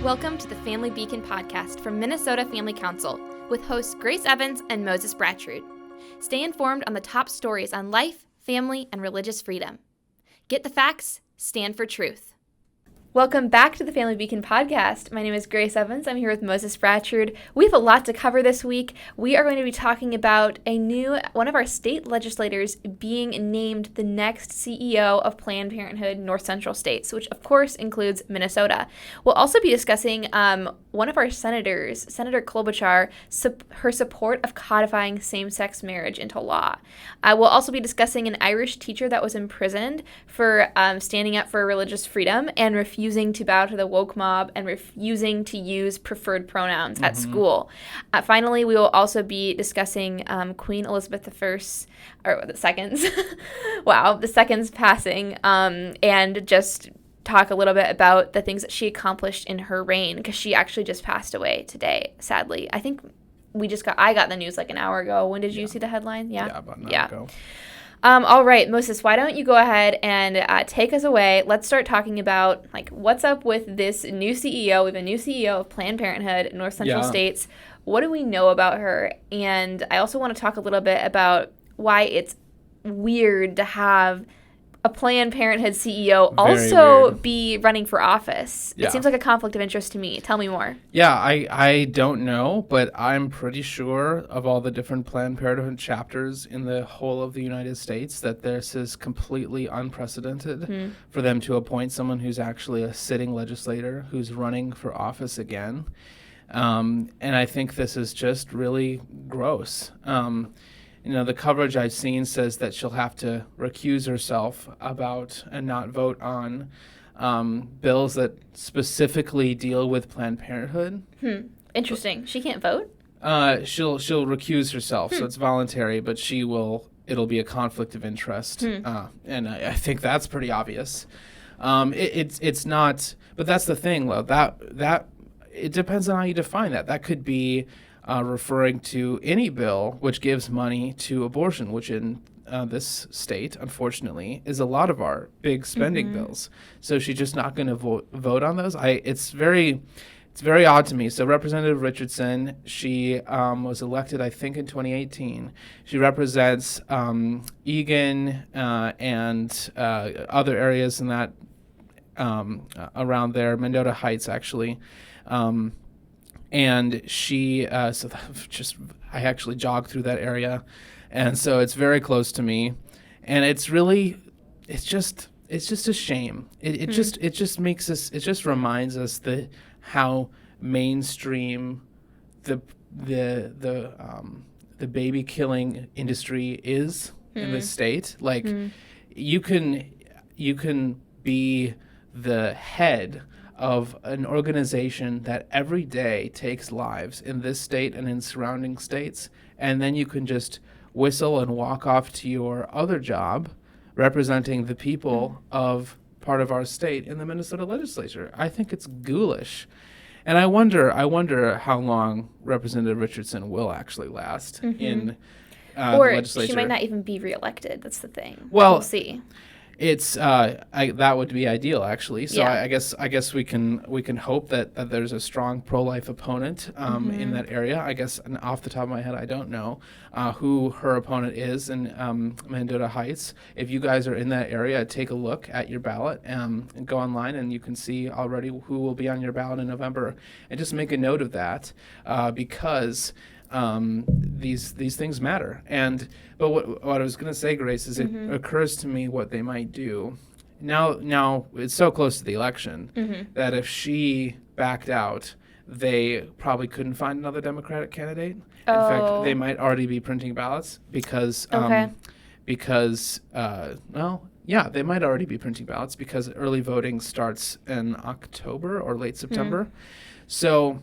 Welcome to the Family Beacon podcast from Minnesota Family Council with hosts Grace Evans and Moses Brattrud. Stay informed on the top stories on life, family, and religious freedom. Get the facts, stand for truth. Welcome back to the Family Beacon podcast. My name is Grace Evans. I'm here with Moses Brattrud. We have a lot to cover this week. We are going to be talking about one of our state legislators being named the next CEO of Planned Parenthood North Central states, which of course includes Minnesota. We'll also be discussing one of our senators, Senator Klobuchar, her support of codifying same-sex marriage into law. We'll also be discussing an Irish teacher that was imprisoned for standing up for religious freedom and refusing to bow to the woke mob and refusing to use preferred pronouns at school. Finally, we will also be discussing Queen Elizabeth II's, the second's passing, and just talk a little bit about the things that she accomplished in her reign, because she actually just passed away today, sadly. I think I got the news like an hour ago. When did you see the headline? Yeah, about an hour ago. All right, Moses, why don't you go ahead and take us away. Let's start talking about what's up with this new CEO. We have a new CEO of Planned Parenthood, North Central states. What do we know about her? And I also want to talk a little bit about why it's weird to have a Planned Parenthood CEO also be running for office. Yeah. It seems like a conflict of interest to me. Tell me more. Yeah, I don't know, but I'm pretty sure of all the different Planned Parenthood chapters in the whole of the United States that this is completely unprecedented for them to appoint someone who's actually a sitting legislator who's running for office again. And I think this is just really gross. The coverage I've seen says that she'll have to recuse herself about and not vote on bills that specifically deal with Planned Parenthood. Interesting. She can't vote? She'll recuse herself, so it's voluntary, but it'll be a conflict of interest. And I think that's pretty obvious. It's not, but that's the thing, though. That it depends on how you define that. That could be referring to any bill which gives money to abortion, which in this state, unfortunately, is a lot of our big spending bills. So she's just not going to vote on those. It's very odd to me. So Representative Richardson, she was elected, I think, in 2018. She represents Eagan and other areas in that around there, Mendota Heights, actually. And she, I actually jogged through that area, and so it's very close to me, and it's just a shame. It just reminds us how mainstream the baby killing industry is in this state. You can be the head of an organization that every day takes lives in this state and in surrounding states, and then you can just whistle and walk off to your other job representing the people of part of our state in the Minnesota legislature. I think it's ghoulish. And I wonder how long Representative Richardson will actually last in the legislature. Or she might not even be reelected. That's the thing. Well, we'll see. It's that would be ideal, actually. So I guess we can hope that there's a strong pro-life opponent in that area. I guess, and off the top of my head, I don't know who her opponent is in Mendota Heights. If you guys are in that area, take a look at your ballot and go online, and you can see already who will be on your ballot in November. And just make a note of that because these things matter. But what I was going to say, Grace, is it occurs to me what they might do. Now it's so close to the election that if she backed out, they probably couldn't find another Democratic candidate. In fact, they might already be printing ballots because they might already be printing ballots because early voting starts in October or late September. So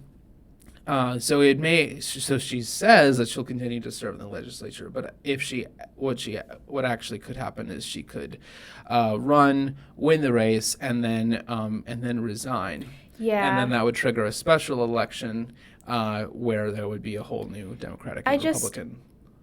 she says that she'll continue to serve in the legislature, but what actually could happen is she could run, win the race, and then resign. Yeah. And then that would trigger a special election where there would be a whole new Democratic and Republican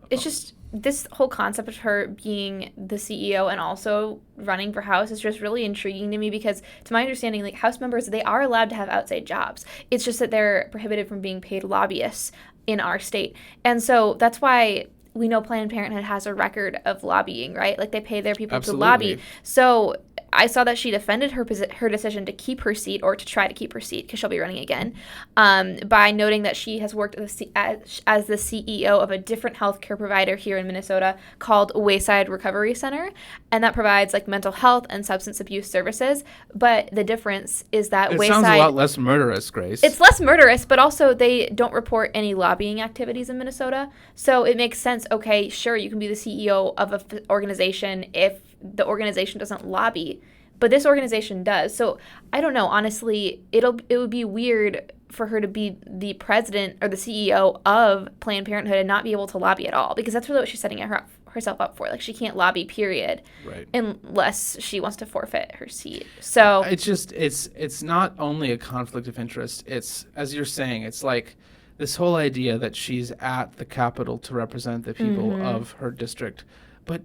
it's just this whole concept of her being the CEO and also running for House is just really intriguing to me because, to my understanding, like House members, they are allowed to have outside jobs. It's just that they're prohibited from being paid lobbyists in our state. And so that's why we know Planned Parenthood has a record of lobbying, right? Like they pay their people Absolutely. to lobby. So I saw that she defended her decision to keep her seat, or to try to keep her seat because she'll be running again, by noting that she has worked as the CEO of a different healthcare provider here in Minnesota called Wayside Recovery Center, and that provides like mental health and substance abuse services. But the difference is that It Wayside sounds a lot less murderous, Grace. It's less murderous, but also they don't report any lobbying activities in Minnesota. So it makes sense. Okay, sure, you can be the CEO of an organization if the organization doesn't lobby, but this organization does. So I don't know. Honestly, it would be weird for her to be the president or the CEO of Planned Parenthood and not be able to lobby at all, because that's really what she's setting herself up for. Like she can't lobby, period, right, unless she wants to forfeit her seat. So it's not only a conflict of interest. It's, as you're saying, it's like this whole idea that she's at the Capitol to represent the people of her district, but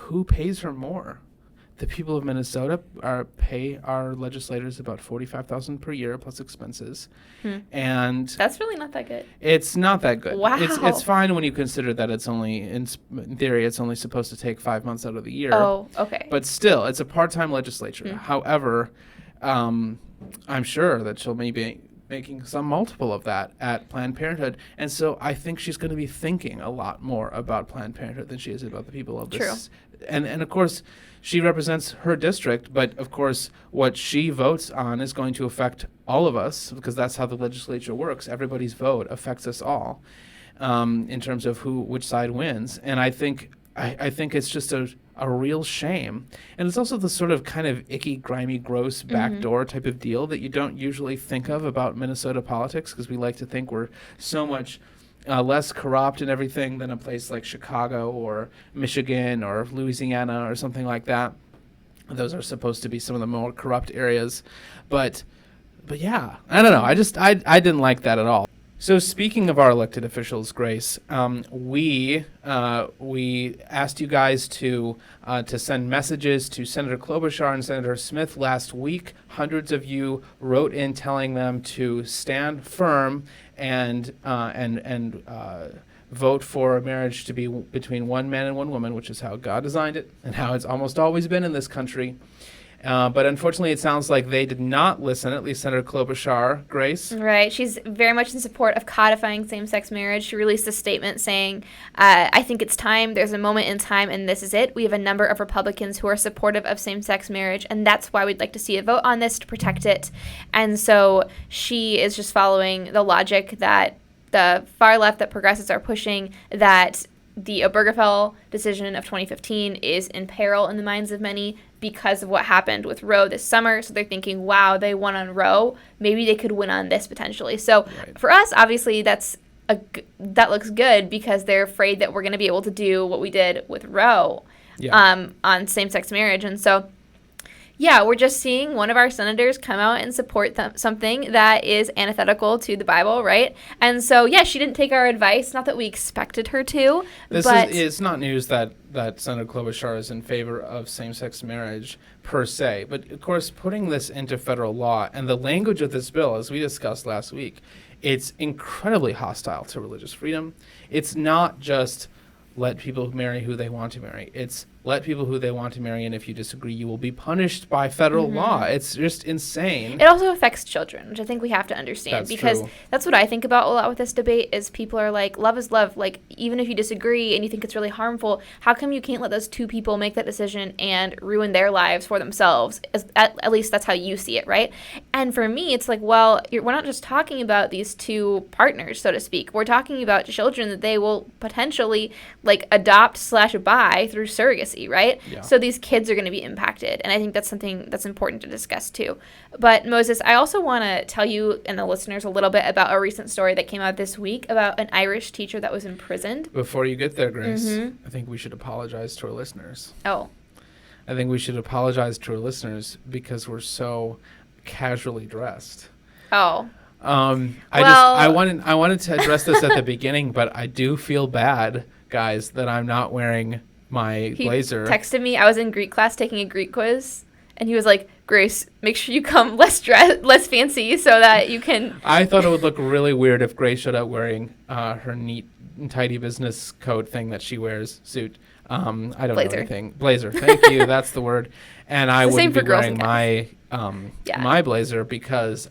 who pays her more? The people of Minnesota pay our legislators about $45,000 per year plus expenses, and that's really not that good. It's not that good. Wow. It's fine when you consider that it's only in theory it's only supposed to take 5 months out of the year. Oh, okay. But still, it's a part-time legislature. However, I'm sure that she'll maybe making some multiple of that at Planned Parenthood. And so I think she's going to be thinking a lot more about Planned Parenthood than she is about the people of this. True. And of course, she represents her district, but of course, what she votes on is going to affect all of us, because that's how the legislature works. Everybody's vote affects us all in terms of which side wins. And I think it's just a real shame. And it's also the sort of kind of icky, grimy, gross backdoor type of deal that you don't usually think of about Minnesota politics, because we like to think we're so much less corrupt and everything than a place like Chicago or Michigan or Louisiana or something like that. Those are supposed to be some of the more corrupt areas. But yeah, I don't know. I didn't like that at all. So speaking of our elected officials, Grace, we asked you guys to send messages to Senator Klobuchar and Senator Smith last week. Hundreds of you wrote in telling them to stand firm and vote for a marriage to be between one man and one woman, which is how God designed it and how it's almost always been in this country. But unfortunately, it sounds like they did not listen, at least Senator Klobuchar. Grace? Right. She's very much in support of codifying same-sex marriage. She released a statement saying, I think it's time. There's a moment in time, and this is it. We have a number of Republicans who are supportive of same-sex marriage, and that's why we'd like to see a vote on this to protect it. And so she is just following the logic that the far left, that progressives are pushing, that the Obergefell decision of 2015 is in peril in the minds of many because of what happened with Roe this summer. So they're thinking, wow, they won on Roe. Maybe they could win on this potentially. So for us, obviously, that looks good, because they're afraid that we're going to be able to do what we did with Roe on same-sex marriage. And so, yeah, we're just seeing one of our senators come out and support something that is antithetical to the Bible, right? And so, yeah, she didn't take our advice. Not that we expected her to. It's not news that Senator Klobuchar is in favor of same-sex marriage per se. But, of course, putting this into federal law and the language of this bill, as we discussed last week, it's incredibly hostile to religious freedom. It's not just let people marry who they want to marry. It's let people who they want to marry, and if you disagree, you will be punished by federal law. It's just insane. It also affects children, which I think we have to understand. That's because true. That's what I think about a lot with this debate, is people are like, love is love. Like, even if you disagree and you think it's really harmful, how come you can't let those two people make that decision and ruin their lives for themselves? At least that's how you see it, right? And for me, it's like, well, we're not just talking about these two partners, so to speak. We're talking about children that they will potentially like adopt/buy through surrogacy. Right? Yeah. So these kids are going to be impacted. And I think that's something that's important to discuss too. But Moses, I also want to tell you and the listeners a little bit about a recent story that came out this week about an Irish teacher that was imprisoned. Before you get there, Grace, I think we should apologize to our listeners. Oh. I think we should apologize to our listeners because we're so casually dressed. Oh. I wanted to address this at the beginning, but I do feel bad, guys, that I'm not wearing my blazer. He texted me. I was in Greek class taking a Greek quiz, and he was like, Grace, make sure you come less fancy so that you can. I thought it would look really weird if Grace showed up wearing her neat and tidy business coat thing that she wears, suit. I don't know anything. Blazer. Thank you. That's the word. And I wouldn't be wearing my my blazer because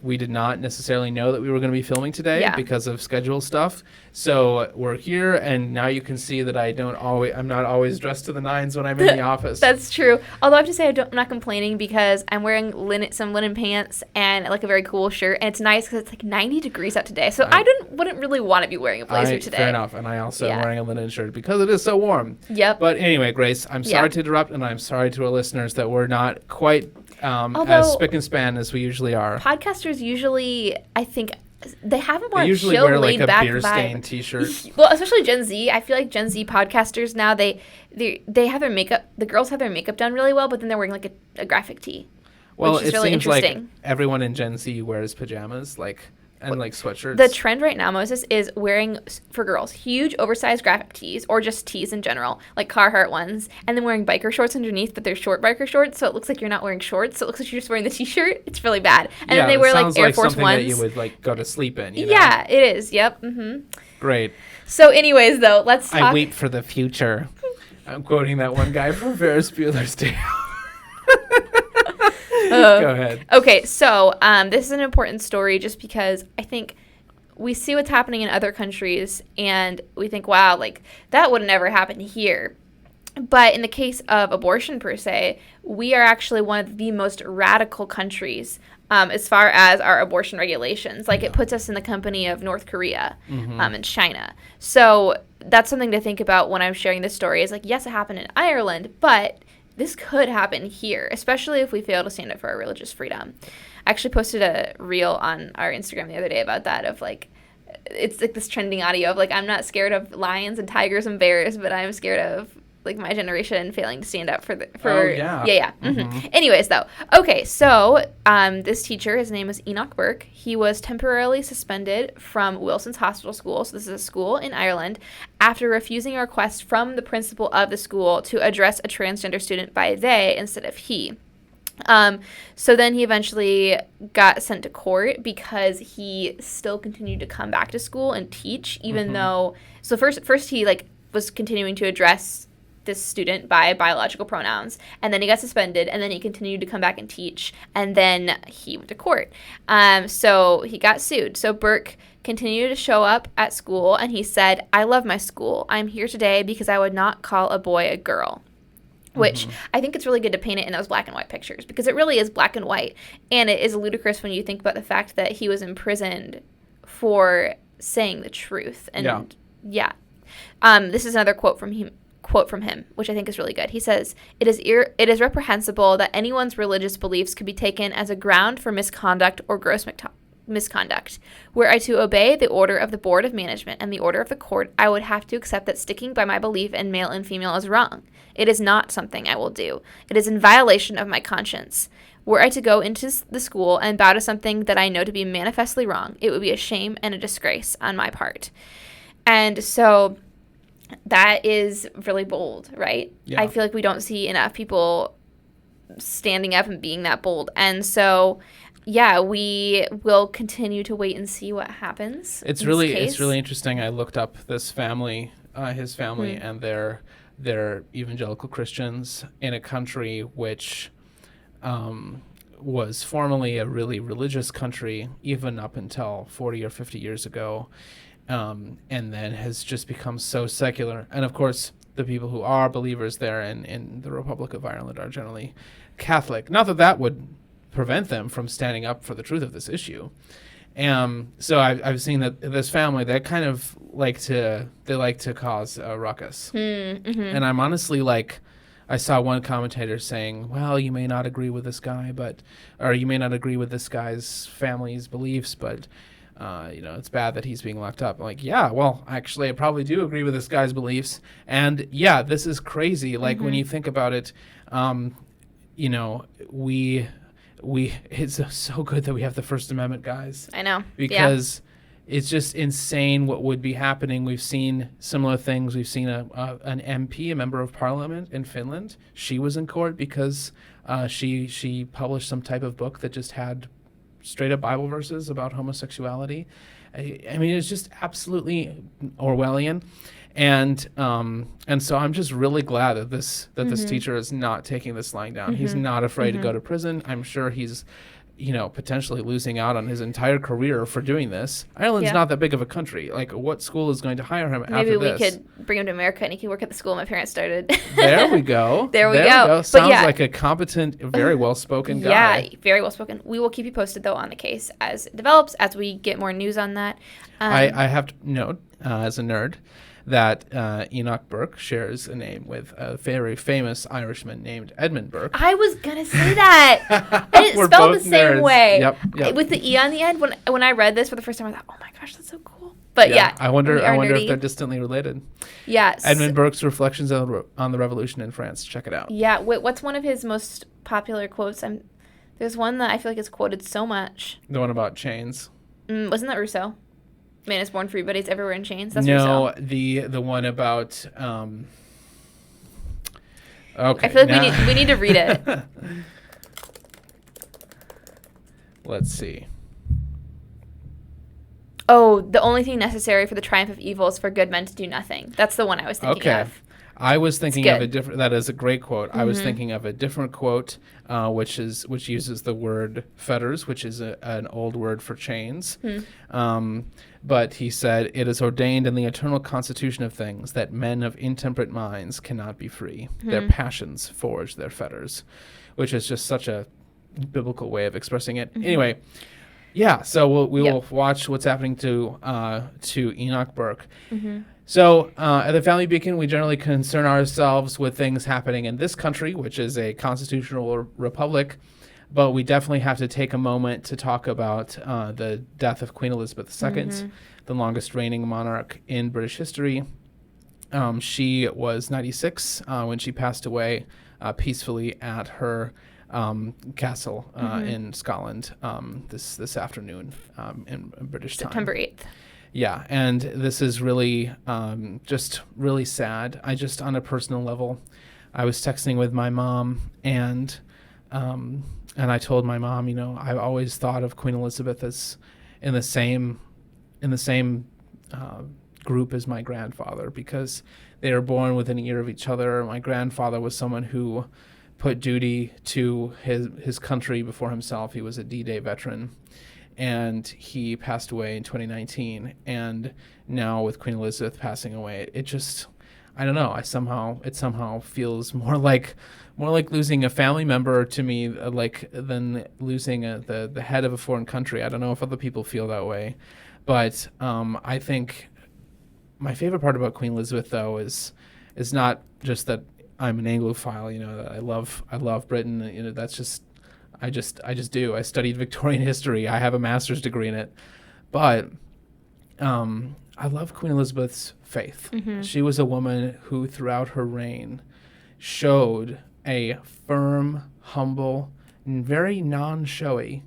we did not necessarily know that we were going to be filming today because of schedule stuff. So we're here, and now you can see that I'm not always dressed to the nines when I'm in the office. That's true. Although I have to say I'm not complaining because I'm wearing some linen pants and like a very cool shirt, and it's nice because it's like 90 degrees out today. So I wouldn't really want to be wearing a blazer today. Fair enough. And I also am wearing a linen shirt because it is so warm. Yep. But anyway, Grace, I'm sorry to interrupt, and I'm sorry to our listeners that we're not quite as spick and span as we usually are. Podcasters usually, I think, they have a more chill, usually wear like a beer-stained T-shirt. Well, especially Gen Z. I feel like Gen Z podcasters now, they have their makeup. The girls have their makeup done really well, but then they're wearing like a graphic tee. Well, which is it really seems interesting. like everyone in Gen Z wears pajamas, and sweatshirts. The trend right now, Moses, is wearing, for girls, huge oversized graphic tees, or just tees in general, like Carhartt ones, and then wearing biker shorts underneath, but they're short biker shorts, so it looks like you're not wearing shorts, so it looks like you're just wearing the T-shirt. It's really bad. And then they wear like Air Force Ones. That you would like go to sleep in. You know? Yeah, it is. Yep. Mm-hmm. Great. So, anyways, though, let's talk. I weep for the future. I'm quoting that one guy from Ferris Bueller's Day Off. Go ahead. Okay, so this is an important story just because I think we see what's happening in other countries and we think, wow, like that would never happen here. But in the case of abortion per se, we are actually one of the most radical countries as far as our abortion regulations. Like it puts us in the company of North Korea and China. So that's something to think about when I'm sharing this story is like, yes, it happened in Ireland, but this could happen here, especially if we fail to stand up for our religious freedom. I actually posted a reel on our Instagram the other day about that of like, it's like this trending audio of like, I'm not scared of lions and tigers and bears, but I'm scared of like my generation failing to stand up for Anyways, though, okay, so this teacher, his name was Enoch Burke. He was temporarily suspended from Wilson's Hospital School, so this is a school in Ireland, after refusing a request from the principal of the school to address a transgender student by they instead of he. So then he eventually got sent to court because he still continued to come back to school and teach, even though, so first he like was continuing to address this student by biological pronouns, and then he got suspended, and then he continued to come back and teach, and then he went to court. So he got sued. So Burke continued to show up at school, and he said, I love my school. I'm here today because I would not call a boy a girl. Which I think it's really good to paint it in those black and white pictures because it really is black and white. And it is ludicrous when you think about the fact that he was imprisoned for saying the truth. And this is another quote from him, which I think is really good. He says, it is reprehensible that anyone's religious beliefs could be taken as a ground for misconduct or gross misconduct. Were I to obey the order of the board of management and the order of the court, I would have to accept that sticking by my belief in male and female is wrong. It is not something I will do. It is in violation of my conscience. Were I to go into the school and bow to something that I know to be manifestly wrong, it would be a shame and a disgrace on my part. And so that is really bold, right? Yeah. I feel like we don't see enough people standing up and being that bold. And so we will continue to wait and see what happens. It's really interesting. I looked up this family, his family, and they're evangelical Christians in a country which was formerly a really religious country, even up until 40 or 50 years ago, and then has just become so secular. And of course, the people who are believers there in the Republic of Ireland are generally Catholic. Not that that would prevent them from standing up for the truth of this issue. So I've seen that this family, they kind of like to cause a ruckus. And I'm honestly I saw one commentator saying, well, you may not agree with this guy, or you may not agree with this guy's family's beliefs, but it's bad that he's being locked up. I'm like, yeah, well, actually, I probably do agree with this guy's beliefs. And yeah, this is crazy. Like when you think about it, it's so good that we have the First Amendment, guys. I know. Because it's just insane what would be happening. We've seen similar things. We've seen an MP, a member of parliament in Finland. She was in court because she published some type of book that just had straight up Bible verses about homosexuality. I mean, it's just absolutely Orwellian. And so I'm just really glad that this teacher is not taking this lying down. He's not afraid to go to prison. I'm sure he's, potentially losing out on his entire career for doing this. Ireland's not that big of a country. Like, what school is going to hire him after this? Maybe we could bring him to America and he could work at the school my parents started. There we go. There we go. Sounds like a competent, very well-spoken guy. Yeah, very well-spoken. We will keep you posted, though, on the case as it develops, as we get more news on that. I have to note, as a nerd, that Enoch Burke shares a name with a very famous Irishman named Edmund Burke. I was going to say that. And it's spelled the same nerds. way. Yep. With the E on the end. When I read this for the first time, I thought, oh my gosh, that's so cool. But I wonder if they're distantly related. Yes. Edmund Burke's Reflections on the Revolution in France. Check it out. Yeah. What's one of his most popular quotes? There's one that I feel like is quoted so much. The one about chains. Wasn't that Rousseau? Man is born free, but he's everywhere in chains. That's no, Rousseau. the one about. Okay. I feel like we need to read it. Let's see. Oh, the only thing necessary for the triumph of evil is for good men to do nothing. That's the one I was thinking of. I was thinking of a different. That is a great quote. I was thinking of a different quote, which uses the word fetters, which is an old word for chains. But he said, "It is ordained in the eternal constitution of things that men of intemperate minds cannot be free. Their passions forge their fetters," which is just such a biblical way of expressing it. Anyway, so we will watch what's happening to Enoch Burke. So at the Family Beacon, we generally concern ourselves with things happening in this country, which is a constitutional republic. But we definitely have to take a moment to talk about the death of Queen Elizabeth II, the longest reigning monarch in British history. She was 96 when she passed away peacefully at her castle in Scotland this afternoon in British time. September 8th. Yeah, and this is really just really sad. On a personal level, I was texting with my mom, and I told my mom, I've always thought of Queen Elizabeth as in the same group as my grandfather, because they were born within a year of each other. My grandfather was someone who put duty to his country before himself. He was a D-Day veteran, and he passed away in 2019. And now with Queen Elizabeth passing away, it just, I don't know. It somehow feels more like losing a family member to me, than losing the head of a foreign country. I don't know if other people feel that way, but I think my favorite part about Queen Elizabeth, though, is not just that I'm an Anglophile. That I love Britain. That's just I just do. I studied Victorian history. I have a master's degree in it, but I love Queen Elizabeth's faith. She was a woman who, throughout her reign, showed a firm, humble, and very non-showy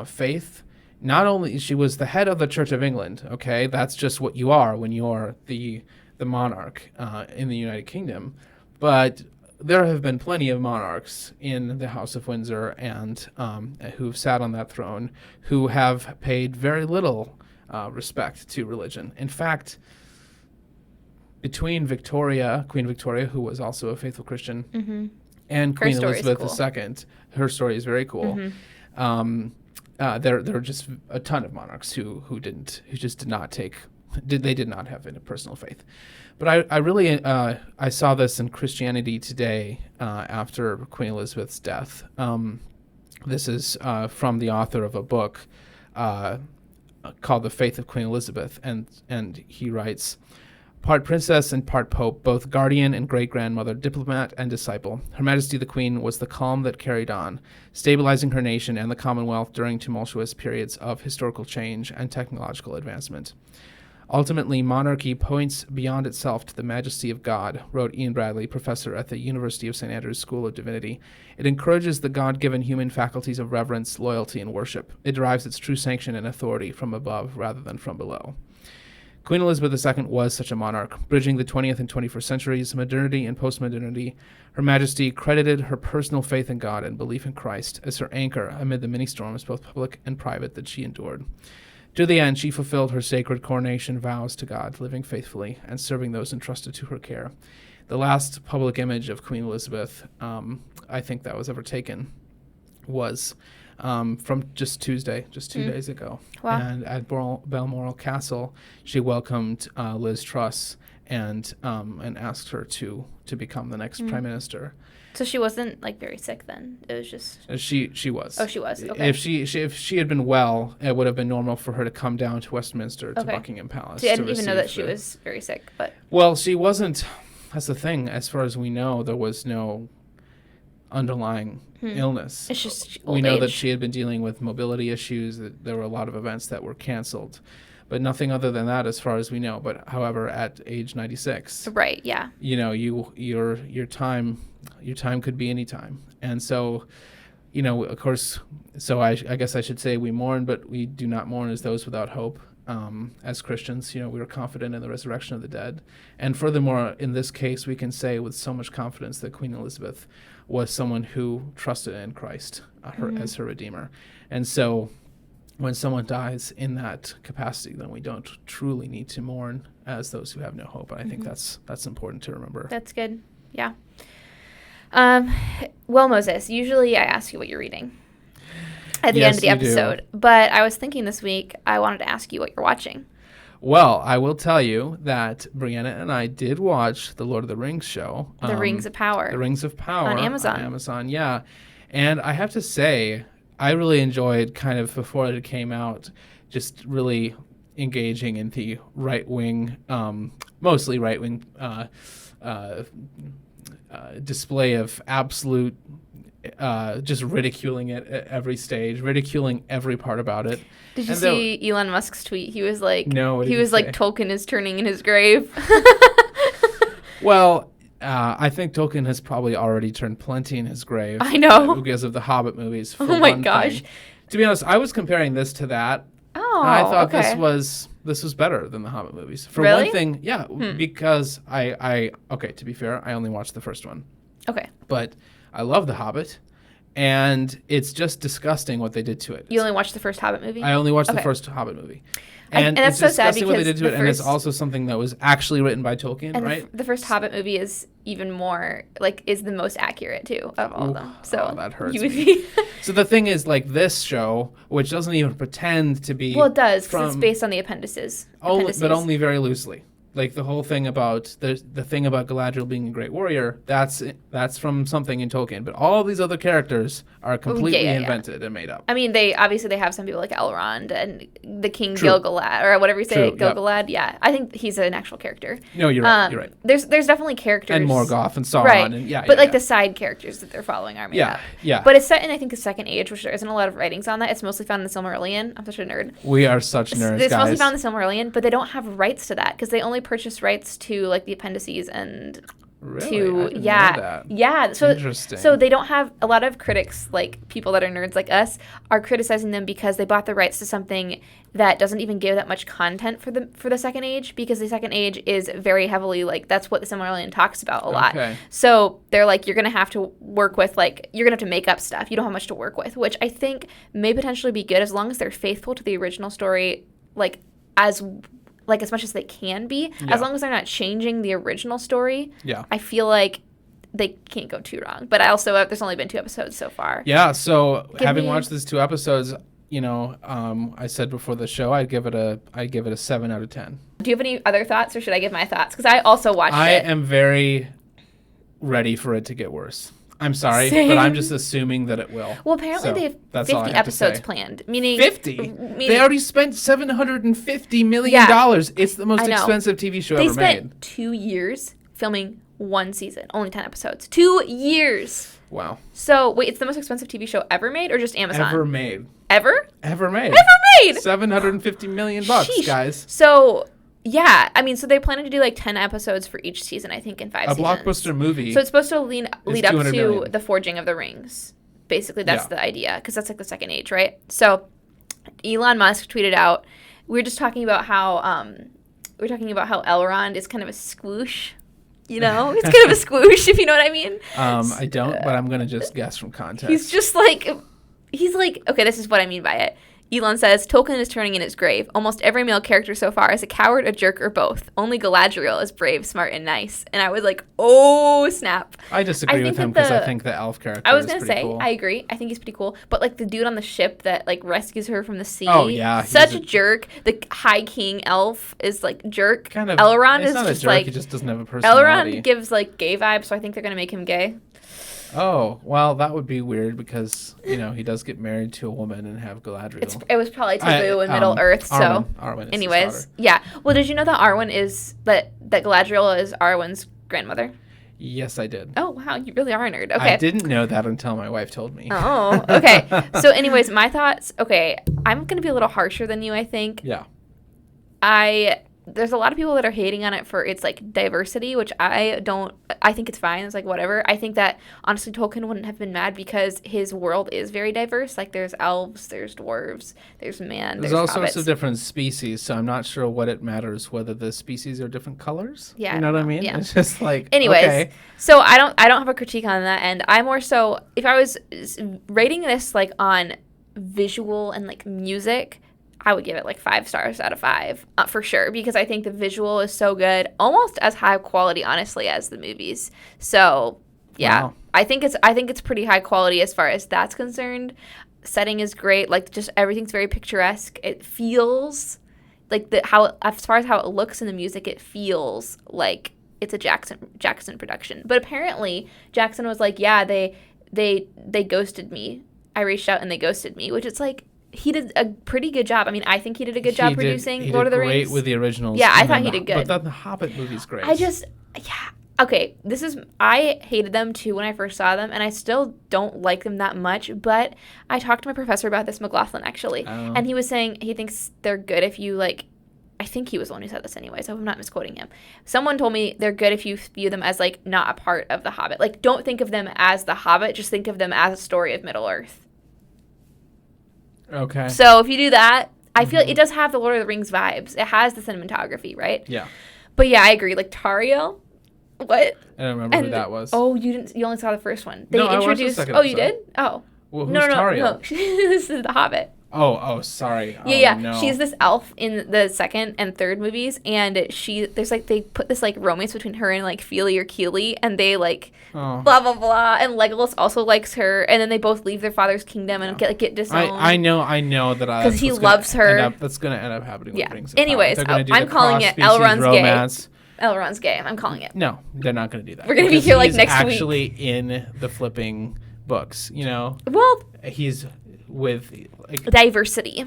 faith. Not only she was the head of the Church of England, okay, that's just what you are when you're the monarch in the United Kingdom, but there have been plenty of monarchs in the House of Windsor and who've sat on that throne who have paid very little respect to religion. In fact, between Queen Victoria, who was also a faithful Christian, and Queen Elizabeth II, her story is very cool. There are just a ton of monarchs who did not have a personal faith. But I really saw this in Christianity Today after Queen Elizabeth's death. This is from the author of a book called The Faith of Queen Elizabeth, and he writes, "Part princess and part pope, both guardian and great-grandmother, diplomat and disciple, Her Majesty the Queen was the calm that carried on, stabilizing her nation and the Commonwealth during tumultuous periods of historical change and technological advancement. Ultimately, monarchy points beyond itself to the majesty of God, wrote Ian Bradley, professor at the University of St. Andrews School of Divinity. It encourages the God-given human faculties of reverence, loyalty, and worship. It derives its true sanction and authority from above rather than from below. Queen Elizabeth II was such a monarch, bridging the 20th and 21st centuries, modernity and postmodernity. Her Majesty credited her personal faith in God and belief in Christ as her anchor amid the many storms, both public and private, that she endured. To the end, she fulfilled her sacred coronation vows to God, living faithfully and serving those entrusted to her care. The last public image of Queen Elizabeth, I think that was ever taken, was from just Tuesday, just 2 days ago. Wow. And at Balmoral Castle, she welcomed Liz Truss and asked her to become the next prime minister. So she wasn't like very sick then. It was just she was. Oh, she was. Okay. If she had been well, it would have been normal for her to come down to Westminster to Buckingham Palace. See, I didn't even know that she was very sick, but well, she wasn't. That's the thing. As far as we know, there was no underlying illness. It's just old we know age. that she had been dealing with mobility issues. That there were a lot of events that were canceled, but nothing other than that, as far as we know. But however, at age 96, right, yeah, you know, your time could be any time, and so, you know, of course. So I guess I should say we mourn, but we do not mourn as those without hope. As Christians, you know, we are confident in the resurrection of the dead, and furthermore, in this case, we can say with so much confidence that Queen Elizabeth was someone who trusted in Christ as her Redeemer, and so when someone dies in that capacity, then we don't truly need to mourn as those who have no hope. And I think that's important to remember. That's good. Yeah. Well, Moses, usually I ask you what you're reading at the end of the episode, but I was thinking this week I wanted to ask you what you're watching. Well, I will tell you that Brianna and I did watch the Lord of the Rings show. The Rings of Power. The Rings of Power. On Amazon. On Amazon, yeah. And I have to say, I really enjoyed kind of before it came out, just really engaging in the right-wing, mostly right-wing display of absolute just ridiculing it at every stage, ridiculing every part about it. Did you see Elon Musk's tweet? He was like, no, he was like, Tolkien is turning in his grave. Well, I think Tolkien has probably already turned plenty in his grave. I know. Because of the Hobbit movies. Oh my gosh. To be honest, I was comparing this to that. Oh, and I thought okay. this was better than the Hobbit movies. For really? one thing, yeah, because I okay, to be fair, I only watched the first one. Okay. But I love The Hobbit, and it's just disgusting what they did to it. You only watched the first Hobbit movie? I only watched the first Hobbit movie. And that's it's so sad disgusting what they because did to it, and it's also something that was actually written by Tolkien, and right? The first Hobbit movie is even more, like, is the most accurate, too, of all of them. So that hurts you would me. be So the thing is, like, this show, which doesn't even pretend to be... Well, it does, because it's based on the appendices. But only very loosely. Like, the whole thing about the thing about Galadriel being a great warrior, that's from something in Tolkien. But all these other characters are completely invented and made up. I mean, they have some people like Elrond and the King Gilgalad, or whatever you say, Gilgalad. Yeah, I think he's an actual character. No, you're right. You're right. There's definitely characters. And Morgoth and Sauron. Right. And but the side characters that they're following are made up. Yeah. But it's set in, I think, the Second Age, which there isn't a lot of writings on that. It's mostly found in the Silmarillion. I'm such a nerd. We are such nerds, It's mostly guys. found in the Silmarillion, but they don't have rights to that because they only purchase rights to like the appendices and really? to I didn't know that. Yeah. So interesting. So they don't have a lot of critics, like people that are nerds like us, are criticizing them because they bought the rights to something that doesn't even give that much content for the Second Age, because the Second Age is very heavily like that's what the Silmarillion talks about a lot. Okay. So they're like, you're gonna have to work with you're gonna have to make up stuff. You don't have much to work with, which I think may potentially be good as long as they're faithful to the original story, as much as they can be, as long as they're not changing the original story. Yeah. I feel like they can't go too wrong. But I also, there's only been 2 episodes so far. Yeah, so having watched these 2 episodes, you know, I said before the show, I'd give it a 7 out of 10. Do you have any other thoughts, or should I give my thoughts? Because I also watched it. I am very ready for it to get worse. I'm sorry, but I'm just assuming that it will. Well, apparently they have 50 episodes planned. Meaning 50? They already spent $750 million. Yeah. It's the most expensive TV show ever made. They spent 2 years filming 1 season, only 10 episodes. 2 years. Wow. So, wait, it's the most expensive TV show ever made, or just Amazon? Ever made. Ever? Ever made. Ever made! $750 million, guys. So, Yeah, I mean, so they're planning to do like 10 episodes for each season, I think, in 5 seasons. A blockbuster movie. So it's supposed to lead up to million. the Forging of the Rings. Basically, that's the idea, because that's like the second age, right? So Elon Musk tweeted out, we were just talking about how Elrond is kind of a squoosh. You know, he's kind of a squoosh, if you know what I mean. I don't, but I'm gonna just guess from context. He's like, okay, this is what I mean by it. Elon says, Tolkien is turning in his grave. Almost every male character so far is a coward, a jerk, or both. Only Galadriel is brave, smart, and nice. And I was like, oh, snap. I disagree with him because I think the elf character is pretty cool. I was going to say, I agree. I think he's pretty cool. But, like, the dude on the ship that, like, rescues her from the sea. Oh, yeah. Such a jerk. The High King elf is, like, jerk. Kind of. Elrond is just, jerk, like... he just doesn't have a personality. Elrond gives, like, gay vibes, so I think they're going to make him gay. Oh, well, that would be weird because, you know, he does get married to a woman and have Galadriel. It was probably taboo in Middle Earth, so... Arwen is anyways, yeah. Well, did you know that Arwen is... that Galadriel is Arwen's grandmother? Yes, I did. Oh, wow, you really are a nerd. Okay. I didn't know that until my wife told me. Oh, okay. So anyways, my thoughts... Okay, I'm going to be a little harsher than you, I think. Yeah. There's a lot of people that are hating on it for its, like, diversity, which I think it's fine. It's, like, whatever. I think that, honestly, Tolkien wouldn't have been mad because his world is very diverse. Like, there's elves, there's dwarves, there's man, there's all sorts of different species, so I'm not sure what it matters whether the species are different colors. Yeah. You know what I mean? Yeah. It's just like, anyways, okay. So I don't have a critique on that, and I more so, if I was rating this, like, on visual and, like, music, I would give it like 5 stars out of 5 for sure, because I think the visual is so good, almost as high quality, honestly, as the movies. So yeah, wow. I think it's pretty high quality as far as that's concerned. Setting is great, like just everything's very picturesque. It feels like as far as how it looks in the music, it feels like it's a Jackson production. But apparently Jackson was like, yeah, they ghosted me. I reached out and they ghosted me, which it's like. He did a pretty good job. I mean, I think he did a good job producing Lord of the Rings. He did great with the originals. Yeah, I thought he did good. But then the Hobbit movie's great. Okay, I hated them too when I first saw them, and I still don't like them that much, but I talked to my professor about this, McLaughlin, actually, and he was saying he thinks they're good if you, like, I think he was the one who said this anyway, so I'm not misquoting him. Someone told me they're good if you view them as, like, not a part of The Hobbit. Like, don't think of them as The Hobbit, just think of them as a story of Middle-earth. Okay. So if you do that, I feel like it does have the Lord of the Rings vibes. It has the cinematography, right? Yeah. But yeah, I agree. Like Tauriel, what? I don't remember who that was. Oh, you didn't. You only saw the first one. They introduced. I watched the second episode. You did? Oh. Well, who's Tauriel? No. This is The Hobbit. Oh, sorry. Yeah. No. She's this elf in the second and third movies, and there's like they put this like romance between her and like Fili or Keely, and they like blah blah blah, and Legolas also likes her, and then they both leave their father's kingdom and get disowned. I know that because he loves her. That's gonna end up happening. Yeah. With Rings of Anyways, Power. I'm calling it Elrond's romance. Gay. Elrond's gay. I'm calling it. No, they're not gonna do that. We're gonna be here like next week. He's actually in the flipping books. You know. Well, he's with diversity.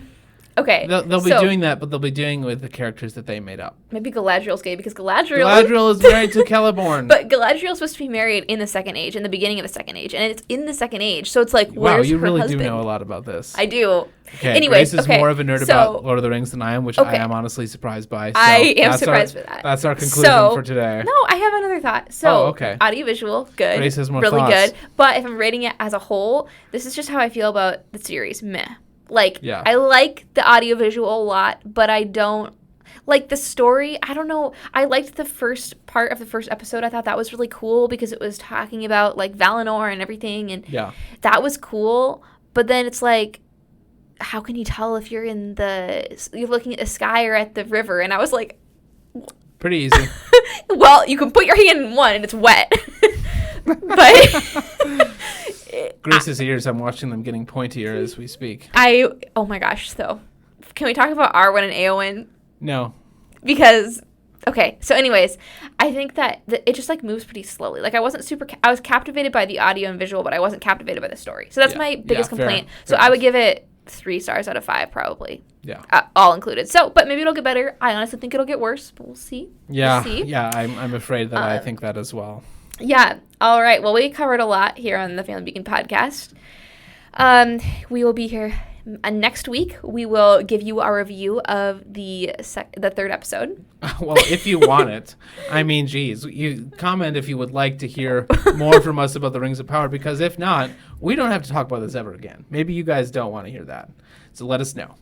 Okay. They'll be doing that, but they'll be doing it with the characters that they made up. Maybe Galadriel's gay because Galadriel is married to Celeborn. But Galadriel's supposed to be married in the Second Age, in the beginning of the Second Age, and it's in the Second Age. So it's like, where's you her really husband? Do know a lot about this. I do. Okay. Anyways, Grace is more of a nerd about Lord of the Rings than I am, which I am honestly surprised by. So I am surprised by that. That's our conclusion for today. No, I have another thought. So, audiovisual, good. Grace has more really thoughts. Good. But if I'm rating it as a whole, this is just how I feel about the series. Meh. Like, I like the audiovisual a lot, but I don't like the story. I don't know. I liked the first part of the first episode. I thought that was really cool because it was talking about, like, Valinor and everything, and that was cool. But then it's like, how can you tell if you're looking at the sky or at the river? And I was like... Pretty easy. Well, you can put your hand in one and it's wet. But... Grace's ears, I'm watching them getting pointier as we speak. Oh my gosh, so can we talk about Arwen and Éowyn? No. Because, okay, so anyways, I think that it just like moves pretty slowly. Like I was captivated by the audio and visual, but I wasn't captivated by the story. So that's my biggest complaint. Fair I would give it 3 stars out of 5 probably. Yeah. All included. So, but maybe it'll get better. I honestly think it'll get worse, but we'll see. Yeah. We'll see. Yeah, I'm afraid that I think that as well. Yeah. All right. Well, we covered a lot here on the Family Beacon podcast. We will be here Next week, we will give you our review of the third episode. Well, if you want it. I mean, geez, you comment if you would like to hear more from us about the Rings of Power, because if not, we don't have to talk about this ever again. Maybe you guys don't want to hear that. So let us know,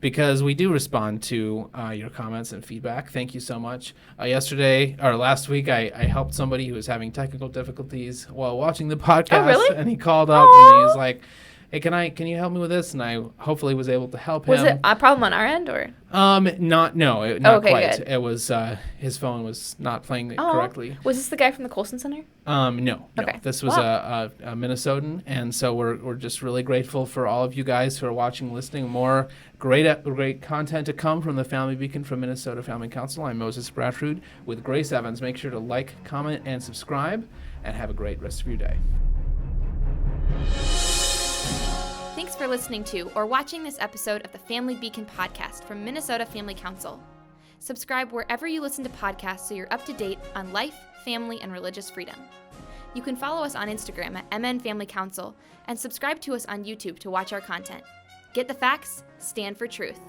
because we do respond to your comments and feedback. Thank you so much. Last week, I helped somebody who was having technical difficulties while watching the podcast. Oh, really? And he called up and he was like, hey, can you help me with this? And I hopefully was able to help him. Was it a problem on our end, or? Not okay, quite. Good. It was his phone was not playing it correctly. Was this the guy from the Colson Center? No. Okay. This was a Minnesotan, and so we're just really grateful for all of you guys who are watching, listening. More great content to come from the Family Beacon from Minnesota Family Council. I'm Moses Brattrud with Grace Evans. Make sure to like, comment, and subscribe, and have a great rest of your day. Thanks for listening to or watching this episode of the Family Beacon podcast from Minnesota Family Council. Subscribe wherever you listen to podcasts so you're up to date on life, family, and religious freedom. You can follow us on Instagram at MN Family Council and subscribe to us on YouTube to watch our content. Get the facts, stand for truth.